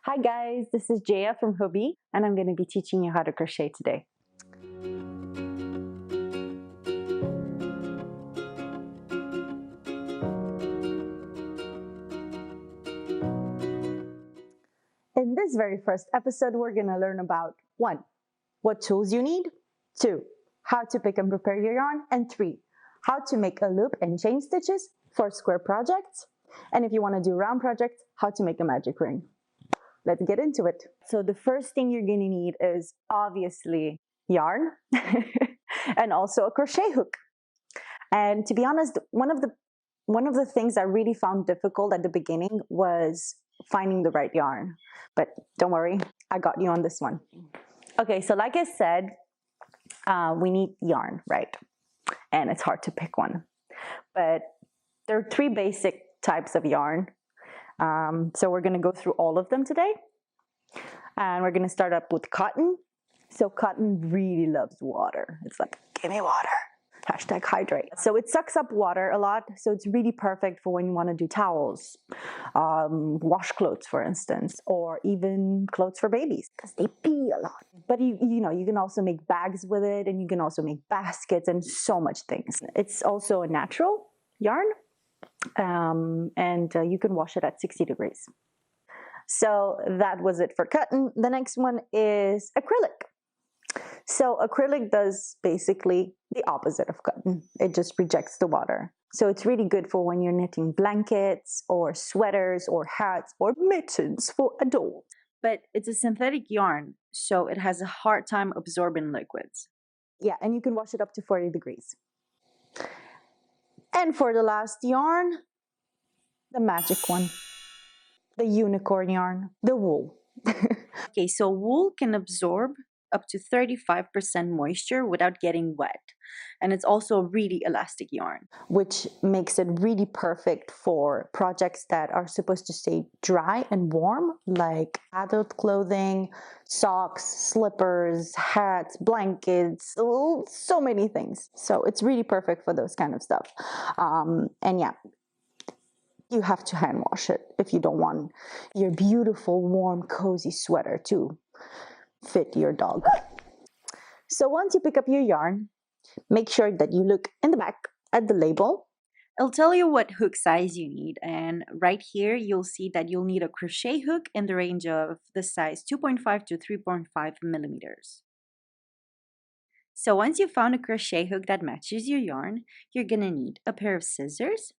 Hi guys, this is Jaya from Hobby, and I'm going to be teaching you how to crochet today. In this very first episode, we're going to learn about 1. What tools you need, 2. How to pick and prepare your yarn, and 3. How to make a loop and chain stitches for square projects, and if you want to do round projects, how to make a magic ring. Let's get into it. So the first thing you're going to need is obviously yarn and also a crochet hook. And to be honest, one of the things I really found difficult at the beginning was finding the right yarn. But don't worry, I got you on this one. Okay, so like I said, we need yarn, right? And it's hard to pick one. But there are 3 basic types of yarn. So we're going to go through all of them today. And we're going to start up with cotton. So cotton really loves water. It's like, give me water. Hashtag hydrate. So it sucks up water a lot. So it's really perfect for when you want to do towels, wash clothes, for instance, or even clothes for babies because they pee a lot. But you can also make bags with it, and you can also make baskets and so much things. It's also a natural yarn. And you can wash it at 60 degrees. So that was it for cotton. The next one is acrylic. So acrylic does basically the opposite of cotton. It just rejects the water. So it's really good for when you're knitting blankets or sweaters or hats or mittens for adults. But it's a synthetic yarn, so it has a hard time absorbing liquids. Yeah, and you can wash it up to 40 degrees. And for the last yarn, the magic one, the unicorn yarn, the wool. Okay, so wool can absorb up to 35% moisture without getting wet. And it's also a really elastic yarn, which makes it really perfect for projects that are supposed to stay dry and warm, like adult clothing, socks, slippers, hats, blankets, so many things. So it's really perfect for those kind of stuff. And yeah, you have to hand wash it if you don't want your beautiful, warm, cozy sweater to fit your dog. So once you pick up your yarn, make sure that you look in the back at the label. It'll tell you what hook size you need, and right here you'll see that you'll need a crochet hook in the range of the size 2.5 to 3.5 millimeters. So once you've found a crochet hook that matches your yarn, you're gonna need a pair of scissors,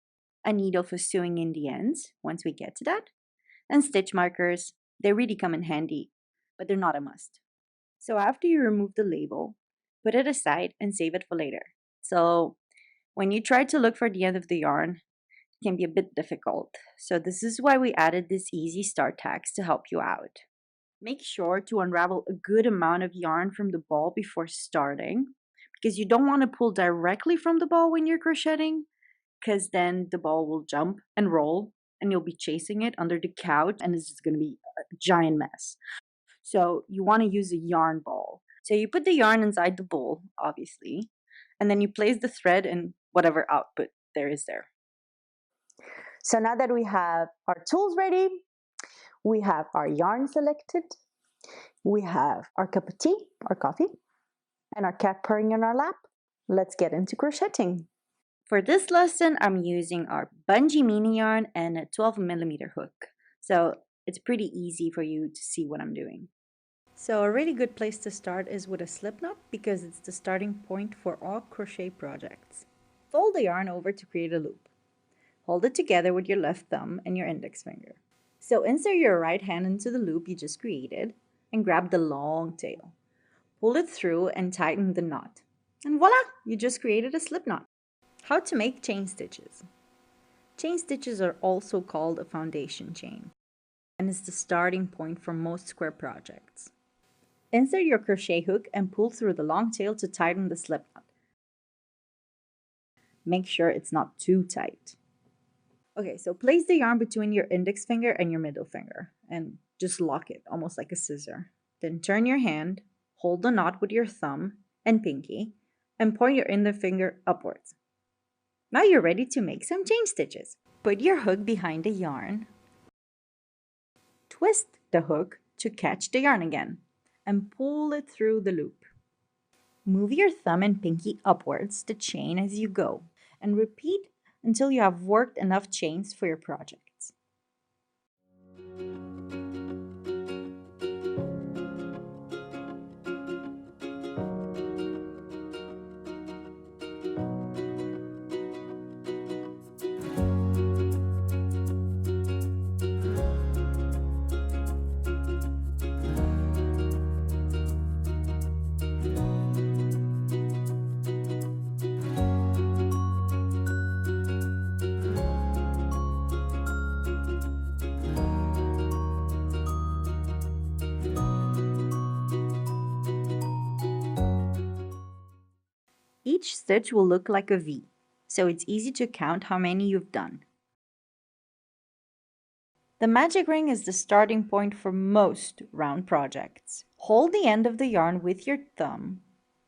a needle for sewing in the ends once we get to that, and stitch markers. They really come in handy, but they're not a must. So after you remove the label, put it aside and save it for later. So when you try to look for the end of the yarn, it can be a bit difficult. So this is why we added this easy start tags to help you out. Make sure to unravel a good amount of yarn from the ball before starting, because you don't want to pull directly from the ball when you're crocheting, because then the ball will jump and roll and you'll be chasing it under the couch and it's just going to be a giant mess. So you want to use a yarn ball. So you put the yarn inside the bowl, obviously, and then you place the thread in whatever output there is there. So now that we have our tools ready, we have our yarn selected, we have our cup of tea or coffee, and our cat purring in our lap. Let's get into crocheting. For this lesson, I'm using our bungee mini yarn and a 12 millimeter hook. So it's pretty easy for you to see what I'm doing. So a really good place to start is with a slipknot because it's the starting point for all crochet projects. Fold the yarn over to create a loop. Hold it together with your left thumb and your index finger. So insert your right hand into the loop you just created and grab the long tail. Pull it through and tighten the knot. And voila! You just created a slipknot. How to make chain stitches. Chain stitches are also called a foundation chain, and it's the starting point for most square projects. Insert your crochet hook and pull through the long tail to tighten the slipknot. Make sure it's not too tight. Okay, so place the yarn between your index finger and your middle finger and just lock it, almost like a scissor. Then turn your hand, hold the knot with your thumb and pinky, and point your index finger upwards. Now you're ready to make some chain stitches. Put your hook behind the yarn, Twist the hook to catch the yarn again and pull it through the loop. Move your thumb and pinky upwards to chain as you go and repeat until you have worked enough chains for your projects. Each stitch will look like a V, so it's easy to count how many you've done. The magic ring is the starting point for most round projects. Hold the end of the yarn with your thumb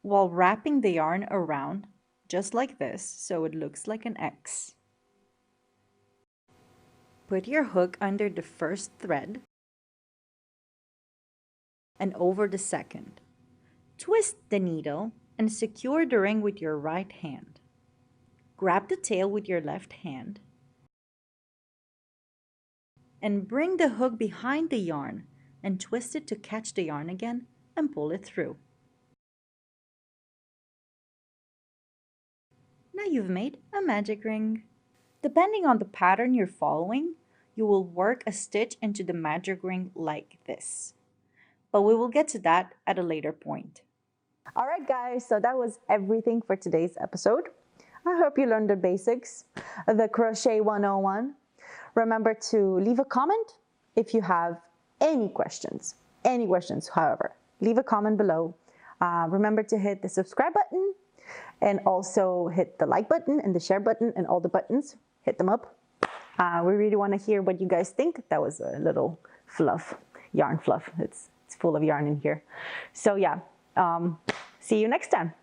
while wrapping the yarn around, just like this, so it looks like an X. Put your hook under the first thread and over the second. Twist the needle and secure the ring with your right hand. Grab the tail with your left hand and bring the hook behind the yarn and twist it to catch the yarn again and pull it through. Now you've made a magic ring. Depending on the pattern you're following, you will work a stitch into the magic ring like this. But we will get to that at a later point. All right, guys, so that was everything for today's episode. I hope you learned the basics of the Crochet 101. Remember to leave a comment if you have any questions, however. Leave a comment below. Remember to hit the subscribe button and also hit the like button and the share button and all the buttons. Hit them up. We really want to hear what you guys think. That was a little fluff, yarn fluff. It's full of yarn in here. So yeah. See you next time.